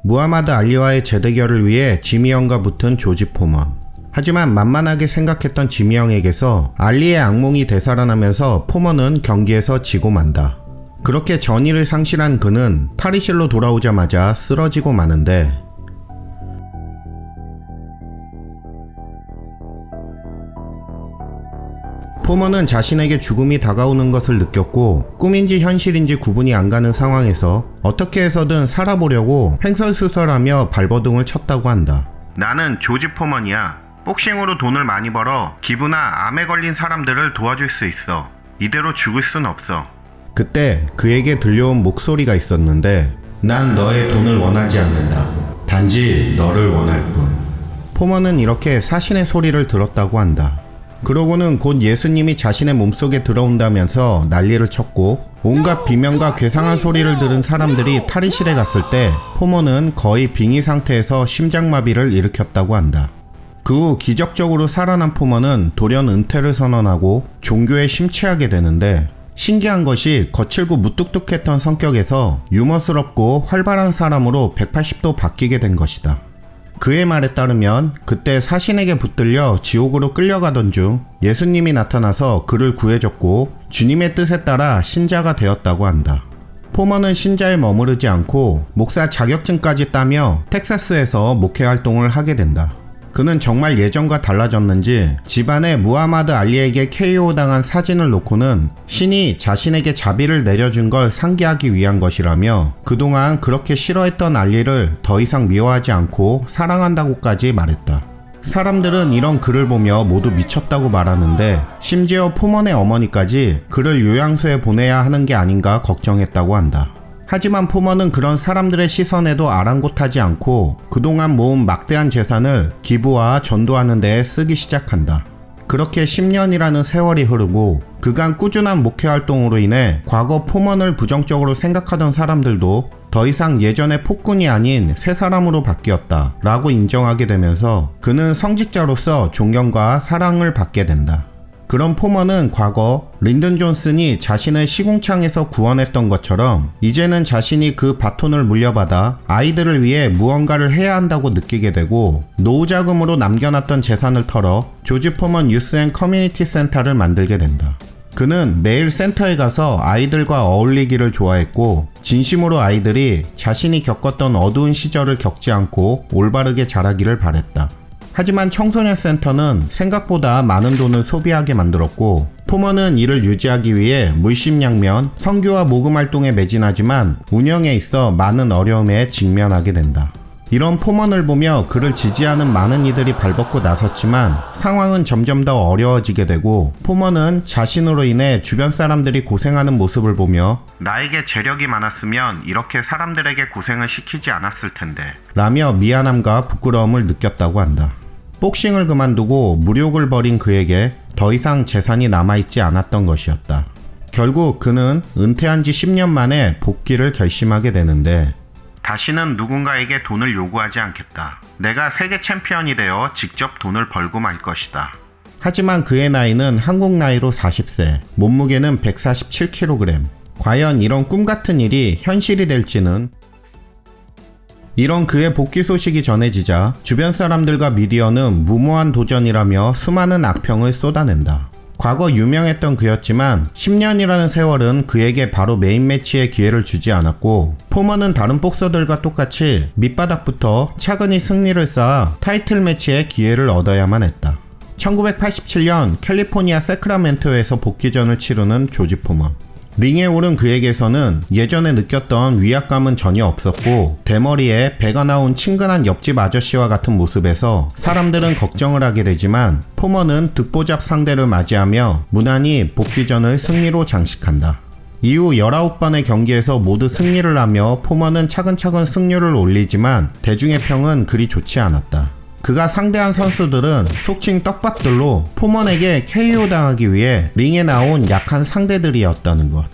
무하마드 알리와의 재대결을 위해 지미 형과 붙은 조지 포먼. 하지만 만만하게 생각했던 지미 형에게서 알리의 악몽이 되살아나면서 포먼은 경기에서 지고 만다. 그렇게 전의를 상실한 그는 탈의실로 돌아오자마자 쓰러지고 마는데, 포먼은 자신에게 죽음이 다가오는 것을 느꼈고 꿈인지 현실인지 구분이 안 가는 상황에서 어떻게 해서든 살아보려고 횡설수설하며 발버둥을 쳤다고 한다. 나는 조지 포먼이야. 복싱으로 돈을 많이 벌어 기부나 암에 걸린 사람들을 도와줄 수 있어. 이대로 죽을 순 없어. 그때 그에게 들려온 목소리가 있었는데, 난 너의 돈을 원하지 않는다. 단지 너를 원할 뿐. 포먼은 이렇게 사신의 소리를 들었다고 한다. 그러고는 곧 예수님이 자신의 몸속에 들어온다면서 난리를 쳤고, 온갖 비명과 괴상한 소리를 들은 사람들이 탈의실에 갔을 때 포먼은 거의 빙의 상태에서 심장마비를 일으켰다고 한다. 그 후 기적적으로 살아난 포먼은 돌연 은퇴를 선언하고 종교에 심취하게 되는데, 신기한 것이 거칠고 무뚝뚝했던 성격에서 유머스럽고 활발한 사람으로 180도 바뀌게 된 것이다. 그의 말에 따르면 그때 사신에게 붙들려 지옥으로 끌려가던 중 예수님이 나타나서 그를 구해줬고 주님의 뜻에 따라 신자가 되었다고 한다. 포먼은 신자에 머무르지 않고 목사 자격증까지 따며 텍사스에서 목회 활동을 하게 된다. 그는 정말 예전과 달라졌는지 집안에 무하마드 알리에게 KO 당한 사진을 놓고는 신이 자신에게 자비를 내려준 걸 상기하기 위한 것이라며 그동안 그렇게 싫어했던 알리를 더 이상 미워하지 않고 사랑한다고까지 말했다. 사람들은 이런 글을 보며 모두 미쳤다고 말하는데, 심지어 포먼의 어머니까지 그를 요양소에 보내야 하는 게 아닌가 걱정했다고 한다. 하지만 포먼은 그런 사람들의 시선에도 아랑곳하지 않고 그동안 모은 막대한 재산을 기부와 전도하는 데에 쓰기 시작한다. 그렇게 10년이라는 세월이 흐르고 그간 꾸준한 목회 활동으로 인해 과거 포먼을 부정적으로 생각하던 사람들도 더 이상 예전의 폭군이 아닌 새 사람으로 바뀌었다 라고 인정하게 되면서 그는 성직자로서 존경과 사랑을 받게 된다. 그런 포먼은 과거 린든 존슨이 자신을 시궁창에서 구원했던 것처럼 이제는 자신이 그 바톤을 물려받아 아이들을 위해 무언가를 해야 한다고 느끼게 되고, 노후자금으로 남겨놨던 재산을 털어 조지 포먼 유스 앤 커뮤니티 센터를 만들게 된다. 그는 매일 센터에 가서 아이들과 어울리기를 좋아했고, 진심으로 아이들이 자신이 겪었던 어두운 시절을 겪지 않고 올바르게 자라기를 바랬다. 하지만 청소년 센터는 생각보다 많은 돈을 소비하게 만들었고, 포먼은 이를 유지하기 위해 물심양면 선교와 모금 활동에 매진하지만 운영에 있어 많은 어려움에 직면하게 된다. 이런 포먼을 보며 그를 지지하는 많은 이들이 발벗고 나섰지만 상황은 점점 더 어려워지게 되고, 포먼은 자신으로 인해 주변 사람들이 고생하는 모습을 보며 나에게 재력이 많았으면 이렇게 사람들에게 고생을 시키지 않았을 텐데 라며 미안함과 부끄러움을 느꼈다고 한다. 복싱을 그만두고 무욕을 벌인 그에게 더 이상 재산이 남아있지 않았던 것이었다. 결국 그는 은퇴한 지 10년 만에 복귀를 결심하게 되는데, 다시는 누군가에게 돈을 요구하지 않겠다. 내가 세계 챔피언이 되어 직접 돈을 벌고 말 것이다. 하지만 그의 나이는 한국 나이로 40세, 몸무게는 147kg. 과연 이런 꿈같은 일이 현실이 될지는. 이런 그의 복귀 소식이 전해지자 주변 사람들과 미디어는 무모한 도전이라며 수많은 악평을 쏟아낸다. 과거 유명했던 그였지만 10년이라는 세월은 그에게 바로 메인 매치의 기회를 주지 않았고, 포먼은 다른 복서들과 똑같이 밑바닥부터 차근히 승리를 쌓아 타이틀 매치의 기회를 얻어야만 했다. 1987년 캘리포니아 세크라멘토에서 복귀전을 치르는 조지 포먼. 링에 오른 그에게서는 예전에 느꼈던 위압감은 전혀 없었고, 대머리에 배가 나온 친근한 옆집 아저씨와 같은 모습에서 사람들은 걱정을 하게 되지만 포먼은 듣보잡 상대를 맞이하며 무난히 복귀전을 승리로 장식한다. 이후 19번의 경기에서 모두 승리를 하며 포먼은 차근차근 승률을 올리지만 대중의 평은 그리 좋지 않았다. 그가 상대한 선수들은 속칭 떡밥들로 포먼에게 KO 당하기 위해 링에 나온 약한 상대들이었다는 것.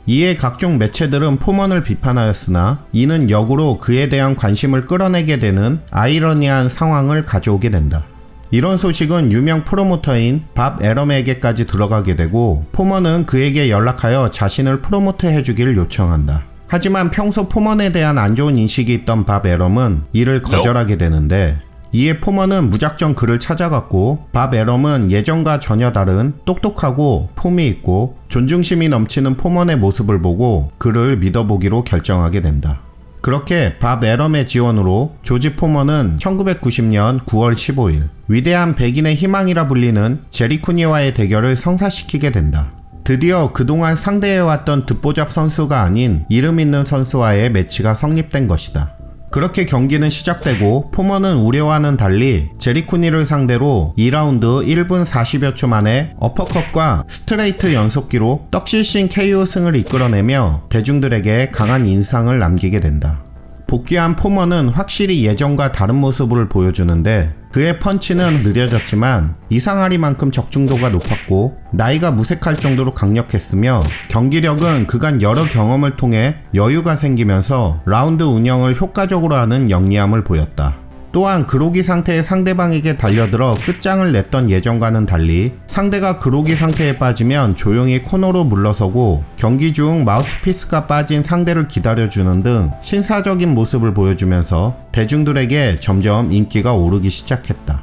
이에 각종 매체들은 포먼을 비판하였으나 이는 역으로 그에 대한 관심을 끌어내게 되는 아이러니한 상황을 가져오게 된다. 이런 소식은 유명 프로모터인 밥 에럼에게까지 들어가게 되고, 포먼은 그에게 연락하여 자신을 프로모트 해주길 요청한다. 하지만 평소 포먼에 대한 안 좋은 인식이 있던 밥 에럼은 이를 거절하게 되는데, 이에 포먼은 무작정 그를 찾아갔고, 밥 에럼은 예전과 전혀 다른 똑똑하고 품위 있고 존중심이 넘치는 포먼의 모습을 보고 그를 믿어보기로 결정하게 된다. 그렇게 밥 에럼의 지원으로 조지 포먼은 1990년 9월 15일 위대한 백인의 희망이라 불리는 제리 쿠니와의 대결을 성사시키게 된다. 드디어 그동안 상대해왔던 듣보잡 선수가 아닌 이름 있는 선수와의 매치가 성립된 것이다. 그렇게 경기는 시작되고 포먼은 우려와는 달리 제리 쿠니를 상대로 2라운드 1분 40여 초 만에 어퍼컷과 스트레이트 연속기로 떡실신 KO 승을 이끌어내며 대중들에게 강한 인상을 남기게 된다. 복귀한 포먼은 확실히 예전과 다른 모습을 보여주는데, 그의 펀치는 느려졌지만 이상하리만큼 적중도가 높았고 나이가 무색할 정도로 강력했으며, 경기력은 그간 여러 경험을 통해 여유가 생기면서 라운드 운영을 효과적으로 하는 영리함을 보였다. 또한 그로기 상태의 상대방에게 달려들어 끝장을 냈던 예전과는 달리 상대가 그로기 상태에 빠지면 조용히 코너로 물러서고 경기 중 마우스피스가 빠진 상대를 기다려주는 등 신사적인 모습을 보여주면서 대중들에게 점점 인기가 오르기 시작했다.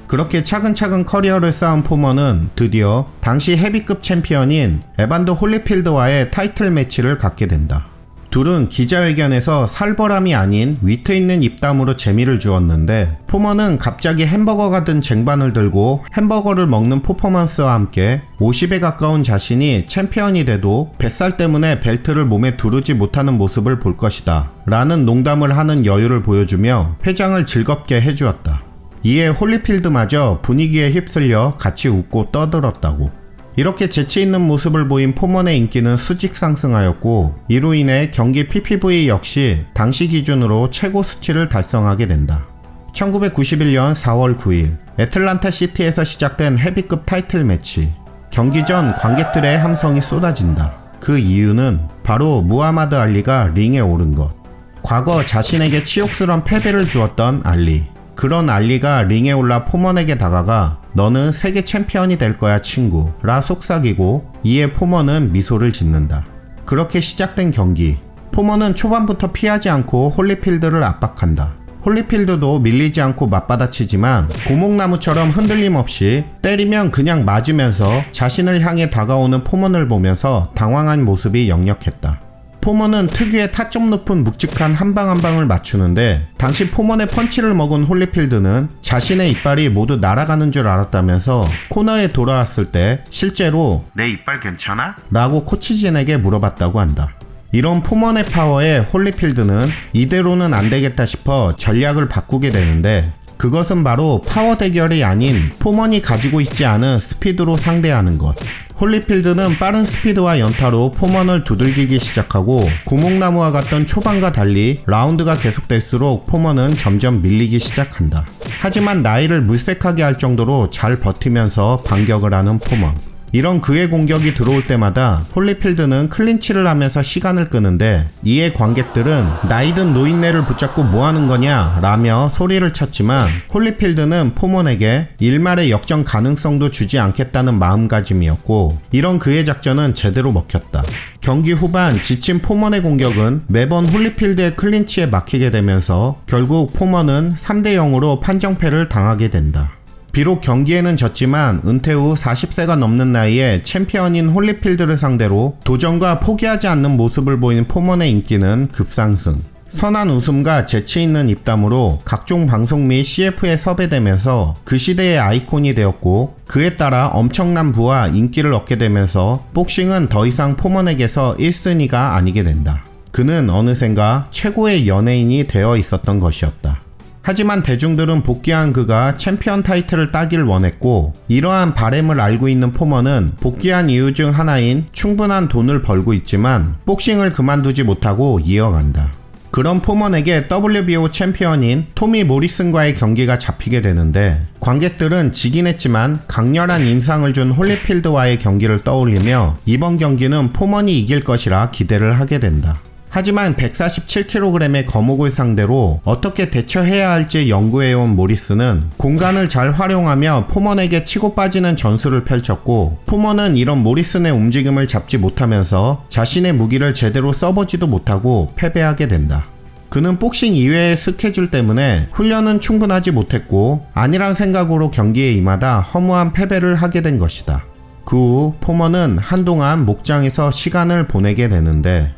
그렇게 차근차근 커리어를 쌓은 포먼은 드디어 당시 헤비급 챔피언인 에반더 홀리필드와의 타이틀 매치를 갖게 된다. 둘은 기자회견에서 살벌함이 아닌 위트 있는 입담으로 재미를 주었는데, 포먼은 갑자기 햄버거가 든 쟁반을 들고 햄버거를 먹는 퍼포먼스와 함께 50에 가까운 자신이 챔피언이 돼도 뱃살 때문에 벨트를 몸에 두르지 못하는 모습을 볼 것이다 라는 농담을 하는 여유를 보여주며 회장을 즐겁게 해주었다. 이에 홀리필드마저 분위기에 휩쓸려 같이 웃고 떠들었다고. 이렇게 재치있는 모습을 보인 포먼의 인기는 수직 상승하였고, 이로 인해 경기 PPV 역시 당시 기준으로 최고 수치를 달성하게 된다. 1991년 4월 9일 애틀란타 시티에서 시작된 헤비급 타이틀 매치. 경기 전 관객들의 함성이 쏟아진다. 그 이유는 바로 무하마드 알리가 링에 오른 것. 과거 자신에게 치욕스런 패배를 주었던 알리. 그런 알리가 링에 올라 포먼에게 다가가 너는 세계 챔피언이 될 거야 친구 라 속삭이고, 이에 포먼은 미소를 짓는다. 그렇게 시작된 경기. 포먼은 초반부터 피하지 않고 홀리필드를 압박한다. 홀리필드도 밀리지 않고 맞받아치지만 고목나무처럼 흔들림 없이 때리면 그냥 맞으면서 자신을 향해 다가오는 포먼을 보면서 당황한 모습이 역력했다. 포먼은 특유의 타점 높은 묵직한 한 방 한 방을 맞추는데, 당시 포먼의 펀치를 먹은 홀리필드는 자신의 이빨이 모두 날아가는 줄 알았다면서 코너에 돌아왔을 때 실제로 내 이빨 괜찮아? 라고 코치진에게 물어봤다고 한다. 이런 포먼의 파워에 홀리필드는 이대로는 안 되겠다 싶어 전략을 바꾸게 되는데, 그것은 바로 파워 대결이 아닌 포먼이 가지고 있지 않은 스피드로 상대하는 것. 홀리필드는 빠른 스피드와 연타로 포먼을 두들기기 시작하고, 고목나무와 같던 초반과 달리 라운드가 계속될수록 포먼은 점점 밀리기 시작한다. 하지만 나이를 물색하게 할 정도로 잘 버티면서 반격을 하는 포먼. 이런 그의 공격이 들어올 때마다 홀리필드는 클린치를 하면서 시간을 끄는데, 이에 관객들은 나이든 노인네를 붙잡고 뭐하는 거냐 라며 소리를 쳤지만, 홀리필드는 포먼에게 일말의 역전 가능성도 주지 않겠다는 마음가짐이었고, 이런 그의 작전은 제대로 먹혔다. 경기 후반 지친 포먼의 공격은 매번 홀리필드의 클린치에 막히게 되면서 결국 포먼은 3대0으로 판정패를 당하게 된다. 비록 경기에는 졌지만 은퇴 후 40세가 넘는 나이에 챔피언인 홀리필드를 상대로 도전과 포기하지 않는 모습을 보인 포먼의 인기는 급상승. 선한 웃음과 재치있는 입담으로 각종 방송 및 CF에 섭외되면서 그 시대의 아이콘이 되었고, 그에 따라 엄청난 부와 인기를 얻게 되면서 복싱은 더 이상 포먼에게서 1순위가 아니게 된다. 그는 어느샌가 최고의 연예인이 되어 있었던 것이었다. 하지만 대중들은 복귀한 그가 챔피언 타이틀을 따기를 원했고, 이러한 바램을 알고 있는 포먼은 복귀한 이유 중 하나인 충분한 돈을 벌고 있지만 복싱을 그만두지 못하고 이어간다. 그런 포먼에게 WBO 챔피언인 토미 모리슨과의 경기가 잡히게 되는데, 관객들은 지긴 했지만 강렬한 인상을 준 홀리필드와의 경기를 떠올리며 이번 경기는 포먼이 이길 것이라 기대를 하게 된다. 하지만 147kg의 거목을 상대로 어떻게 대처해야 할지 연구해온 모리스는 공간을 잘 활용하며 포먼에게 치고 빠지는 전술을 펼쳤고, 포먼은 이런 모리슨의 움직임을 잡지 못하면서 자신의 무기를 제대로 써보지도 못하고 패배하게 된다. 그는 복싱 이외의 스케줄 때문에 훈련은 충분하지 못했고 아니란 생각으로 경기에 임하다 허무한 패배를 하게 된 것이다. 그 후 포먼은 한동안 목장에서 시간을 보내게 되는데,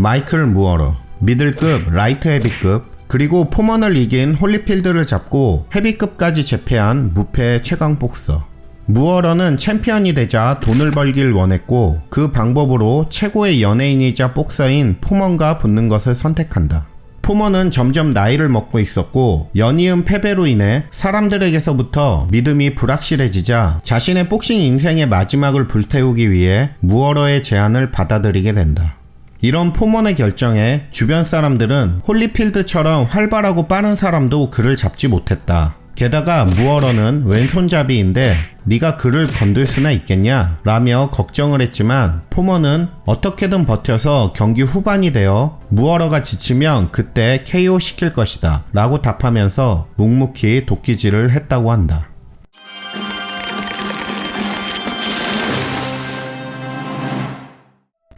마이클 무어러, 미들급, 라이트 헤비급, 그리고 포먼을 이긴 홀리필드를 잡고 헤비급까지 제패한 무패 최강 복서. 무어러는 챔피언이 되자 돈을 벌길 원했고 그 방법으로 최고의 연예인이자 복서인 포먼과 붙는 것을 선택한다. 포먼은 점점 나이를 먹고 있었고 연이은 패배로 인해 사람들에게서부터 믿음이 불확실해지자 자신의 복싱 인생의 마지막을 불태우기 위해 무어러의 제안을 받아들이게 된다. 이런 포먼의 결정에 주변 사람들은 홀리필드처럼 활발하고 빠른 사람도 그를 잡지 못했다. 게다가 무어러는 왼손잡이인데 네가 그를 건들 수나 있겠냐? 라며 걱정을 했지만 포먼은 어떻게든 버텨서 경기 후반이 되어 무어러가 지치면 그때 KO 시킬 것이다 라고 답하면서 묵묵히 도끼질을 했다고 한다.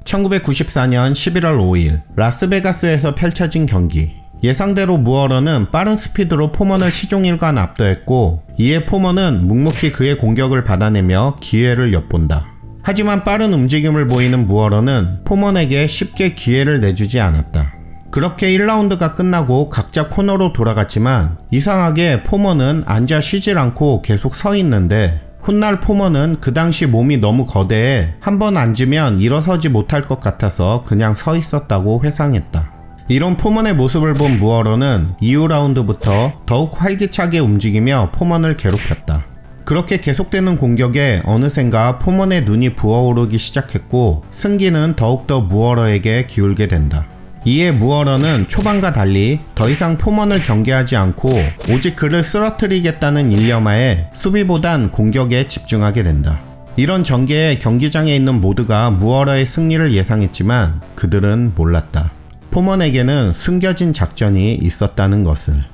(1994년 11월 5일) 라스베가스에서 펼쳐진 경기. 예상대로 무어러는 빠른 스피드로 포먼을 시종일관 압도했고 이에 포먼은 묵묵히 그의 공격을 받아내며 기회를 엿본다. 하지만 빠른 움직임을 보이는 무어러는 포먼에게 쉽게 기회를 내주지 않았다. 그렇게 1라운드가 끝나고 각자 코너로 돌아갔지만 이상하게 포먼은 앉아 쉬질 않고 계속 서 있는데, 훗날 포먼은 그 당시 몸이 너무 거대해 한번 앉으면 일어서지 못할 것 같아서 그냥 서 있었다고 회상했다. 이런 포먼의 모습을 본 무어러는 이후 라운드부터 더욱 활기차게 움직이며 포먼을 괴롭혔다. 그렇게 계속되는 공격에 어느샌가 포먼의 눈이 부어오르기 시작했고 승기는 더욱더 무어러에게 기울게 된다. 이에 무어러는 초반과 달리 더 이상 포먼을 경계하지 않고 오직 그를 쓰러뜨리겠다는 일념하에 수비보단 공격에 집중하게 된다. 이런 전개에 경기장에 있는 모두가 무어러의 승리를 예상했지만 그들은 몰랐다. 포먼에게는 숨겨진 작전이 있었다는 것을.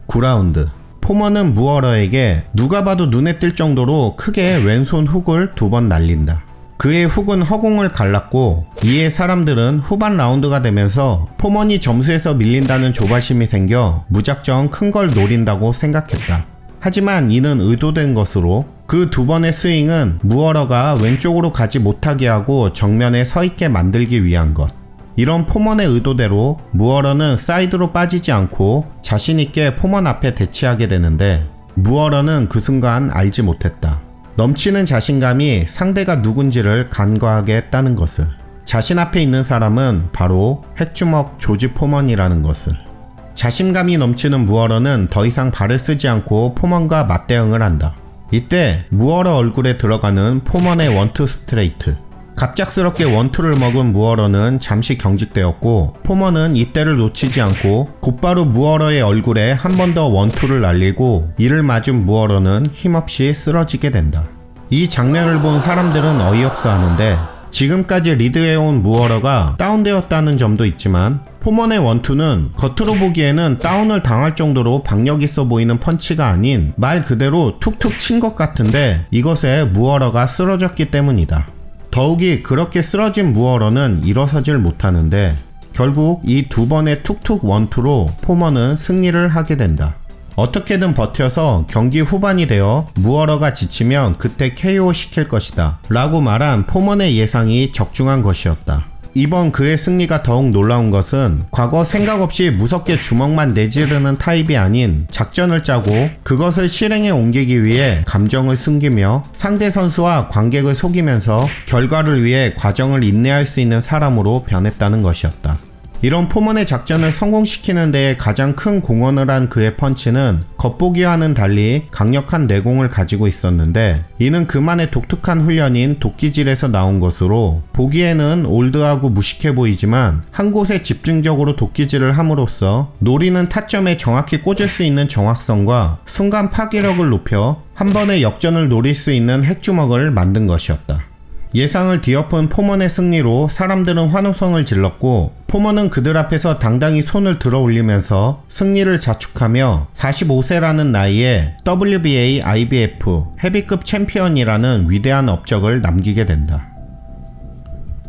9라운드. 포먼은 무어러에게 누가 봐도 눈에 띌 정도로 크게 왼손 훅을 2번 날린다. 그의 훅은 허공을 갈랐고 이에 사람들은 후반 라운드가 되면서 포먼이 점수에서 밀린다는 조바심이 생겨 무작정 큰 걸 노린다고 생각했다. 하지만 이는 의도된 것으로 그 2번의 스윙은 무어러가 왼쪽으로 가지 못하게 하고 정면에 서 있게 만들기 위한 것. 이런 포먼의 의도대로 무어러는 사이드로 빠지지 않고 자신있게 포먼 앞에 대치하게 되는데, 무어러는 그 순간 알지 못했다. 넘치는 자신감이 상대가 누군지를 간과하게 했다는 것을. 자신 앞에 있는 사람은 바로 핵주먹 조지 포먼이라는 것을. 자신감이 넘치는 무어러는 더 이상 발을 쓰지 않고 포먼과 맞대응을 한다. 이때 무어러 얼굴에 들어가는 포먼의 원투 스트레이트. 갑작스럽게 원투를 먹은 무어러는 잠시 경직되었고 포먼은 이때를 놓치지 않고 곧바로 무어러의 얼굴에 한 번 더 원투를 날리고 이를 맞은 무어러는 힘없이 쓰러지게 된다. 이 장면을 본 사람들은 어이없어 하는데, 지금까지 리드해온 무어러가 다운되었다는 점도 있지만 포먼의 원투는 겉으로 보기에는 다운을 당할 정도로 박력 있어 보이는 펀치가 아닌 말 그대로 툭툭 친 것 같은데 이것에 무어러가 쓰러졌기 때문이다. 더욱이 그렇게 쓰러진 무어러는 일어서질 못하는데 결국 이 2번의 툭툭 원투로 포먼은 승리를 하게 된다. 어떻게든 버텨서 경기 후반이 되어 무어러가 지치면 그때 KO 시킬 것이다 라고 말한 포먼의 예상이 적중한 것이었다. 이번 그의 승리가 더욱 놀라운 것은 과거 생각 없이 무섭게 주먹만 내지르는 타입이 아닌 작전을 짜고 그것을 실행에 옮기기 위해 감정을 숨기며 상대 선수와 관객을 속이면서 결과를 위해 과정을 인내할 수 있는 사람으로 변했다는 것이었다. 이런 포먼의 작전을 성공시키는 데에 가장 큰 공헌을 한 그의 펀치는 겉보기와는 달리 강력한 내공을 가지고 있었는데, 이는 그만의 독특한 훈련인 도끼질에서 나온 것으로 보기에는 올드하고 무식해 보이지만 한 곳에 집중적으로 도끼질을 함으로써 노리는 타점에 정확히 꽂을 수 있는 정확성과 순간 파괴력을 높여 한 번의 역전을 노릴 수 있는 핵주먹을 만든 것이었다. 예상을 뒤엎은 포먼의 승리로 사람들은 환호성을 질렀고, 포먼은 그들 앞에서 당당히 손을 들어 올리면서 승리를 자축하며 45세라는 나이에 WBA IBF 헤비급 챔피언이라는 위대한 업적을 남기게 된다.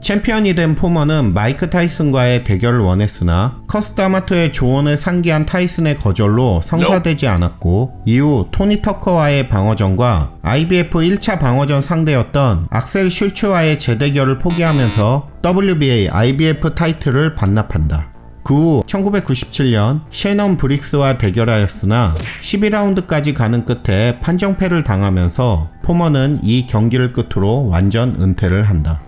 챔피언이 된 포먼은 마이크 타이슨과의 대결을 원했으나 커스타마토의 조언을 상기한 타이슨의 거절로 성사되지 않았고, 이후 토니 터커와의 방어전과 IBF 1차 방어전 상대였던 악셀 슐츠와의 재대결을 포기하면서 WBA IBF 타이틀을 반납한다. 그 후 1997년 셰넌 브릭스와 대결하였으나 12라운드까지 가는 끝에 판정패를 당하면서 포먼은 이 경기를 끝으로 완전 은퇴를 한다.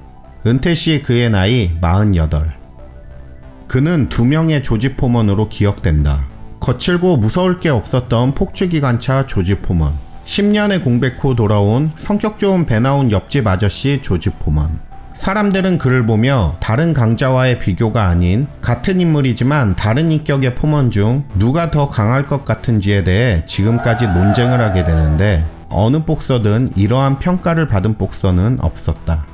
은퇴 시 그의 나이 48. 그는 2명의 조지 포먼으로 기억된다. 거칠고 무서울 게 없었던 폭주기관차 조지 포먼, 10년의 공백 후 돌아온 성격 좋은 배 나온 옆집 아저씨 조지 포먼. 사람들은 그를 보며 다른 강자와의 비교가 아닌 같은 인물이지만 다른 인격의 포먼 중 누가 더 강할 것 같은지에 대해 지금까지 논쟁을 하게 되는데, 어느 복서든 이러한 평가를 받은 복서는 없었다.